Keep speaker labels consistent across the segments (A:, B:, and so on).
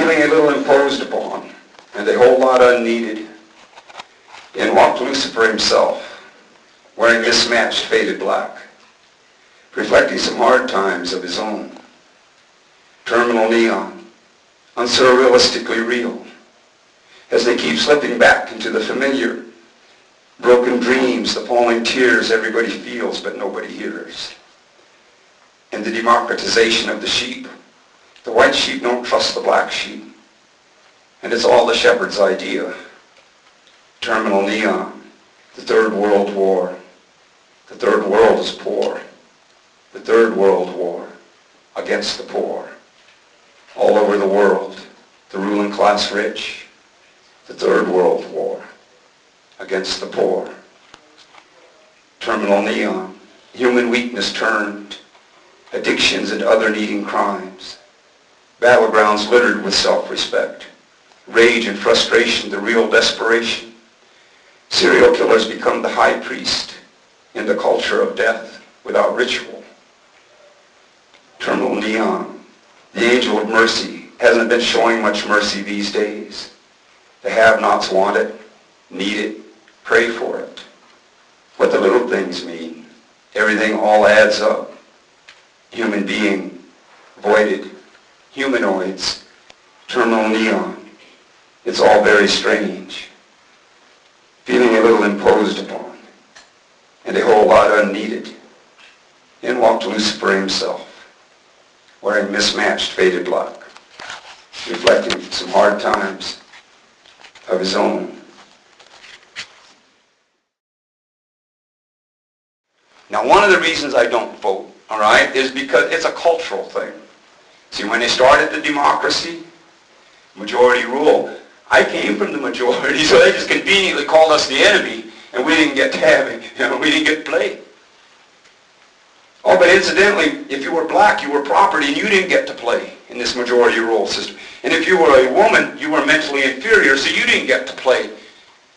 A: feeling a little imposed upon, and a whole lot unneeded, in walked Lucifer himself, wearing mismatched faded black, reflecting some hard times of his own. Terminal neon, unsurrealistically real, as they keep slipping back into the familiar, broken dreams, the falling tears everybody feels but nobody hears. And the democratization of the sheep. The white sheep don't trust the black sheep. And it's all the shepherd's idea. Terminal neon, the Third World War. The Third World is poor. The Third World War against the poor. All over the world, the ruling class rich. The Third World War against the poor. Terminal neon, human weakness turned, addictions and other needing crimes. Battlegrounds littered with self-respect. Rage and frustration, the real desperation. Serial killers become the high priest in the culture of death without ritual. Terminal neon, the angel of mercy, hasn't been showing much mercy these days. The have-nots want it, need it, pray for it. What the little things mean. Everything all adds up. Human being, voided, humanoids, terminal neon. It's all very strange. Feeling a little imposed upon, and a whole lot unneeded. In walked Lucifer himself, wearing mismatched faded black, reflecting some hard times of his own. Now, one of the reasons I don't vote, all right, is because it's a cultural thing. See, when they started the democracy, majority rule, I came from the majority, so they just conveniently called us the enemy, and we didn't get to have it, we didn't get to play. Oh, but incidentally, if you were black, you were property, and you didn't get to play in this majority rule system. And if you were a woman, you were mentally inferior, so you didn't get to play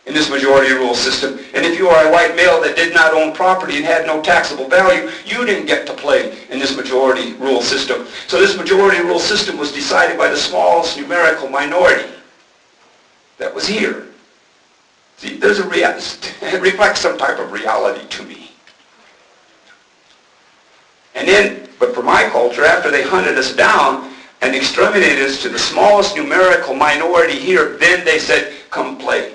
A: in this majority rule system. And if you are a white male that did not own property and had no taxable value, you didn't get to play in this majority rule system. So this majority rule system was decided by the smallest numerical minority that was here. See, there's a it reflects some type of reality to me. And then, but for my culture, after they hunted us down and exterminated us to the smallest numerical minority here, then they said, come play.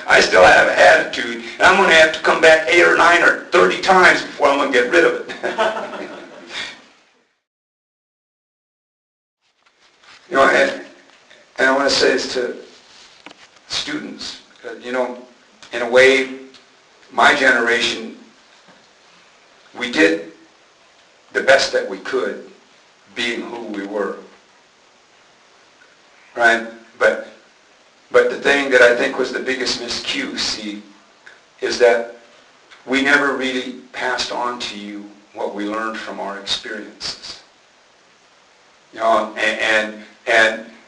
A: I still have an attitude, and I'm going to have to come back 8 or 9 or 30 times before I'm going to get rid of it. And I want to say this to students, in a way, my generation, we did the best that we could being who we were, right? But the thing that I think was the biggest miscue, see, is that we never really passed on to you what we learned from our experiences.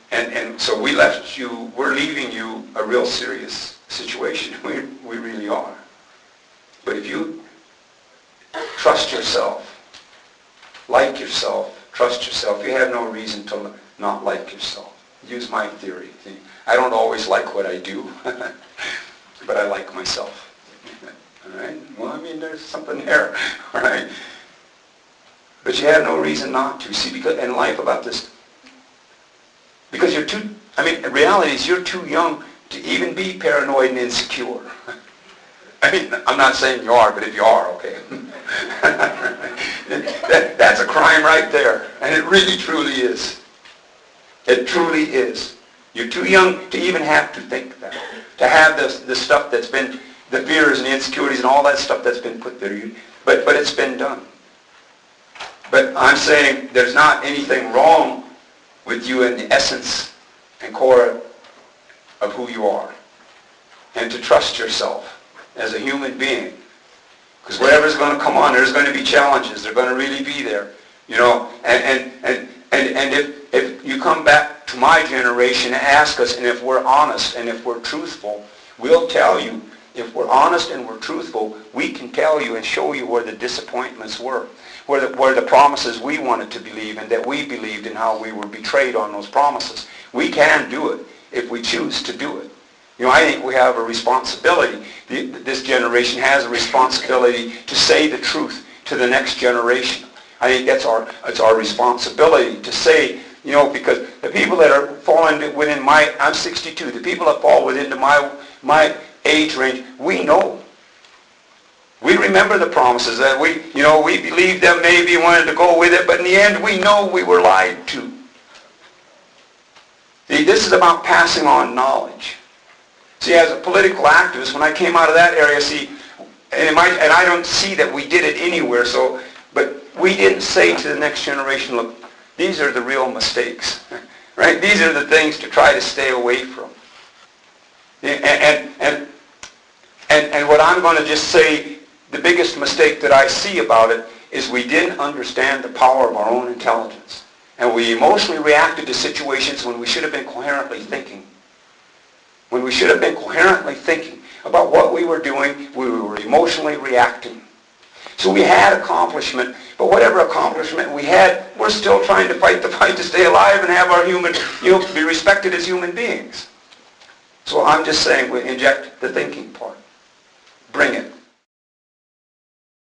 A: And so we left you, we're leaving you a real serious situation. We really are. But if you trust yourself, like yourself, trust yourself, you have no reason to not like yourself. Use my theory. I don't always like what I do, but I like myself. All right? Well, there's something there. All right? But you have no reason not to. See, because in life about this, because you're too, the reality is you're too young to even be paranoid and insecure. I'm not saying you are, but if you are, okay. That's a crime right there. And it really, truly is. It truly is. You're too young to even have to think that. To have the stuff that's been, the fears and the insecurities and all that stuff that's been put there. But it's been done. But I'm saying there's not anything wrong with you in the essence and core of who you are. And to trust yourself as a human being. Because whatever's going to come on, there's going to be challenges. They're going to really be there. And if you come back to my generation and ask us, and if we're honest and if we're truthful, we'll tell you. If we're honest and we're truthful, we can tell you and show you where the disappointments were.
B: were the promises we wanted to believe and that we believed in how we were betrayed on those promises. We can do it if we choose to do it. You know, I think we have a responsibility. This generation has a responsibility to say the truth to the next generation. I think it's our responsibility to say, you know, because the people that are falling within I'm 62, the people that fall within my age range, we know. We remember the promises that we believed them, maybe wanted to go with it, but in the end we know we were lied to. See, this is about passing on knowledge. See, as a political activist, when I came out of that area, and I don't see that we did it anywhere, but we didn't say to the next generation, look, these are the real mistakes, right? These are the things to try to stay away from. And what I'm going to just say, the biggest mistake that I see about it is we didn't understand the power of our own intelligence. And we emotionally reacted to situations when we should have been coherently thinking. When we should have been coherently thinking about what we were doing, we were emotionally reacting. So we had accomplishment, but whatever accomplishment we had, we're still trying to fight the fight to stay alive and have our be respected as human beings. So I'm just saying, we inject the thinking part. Bring it.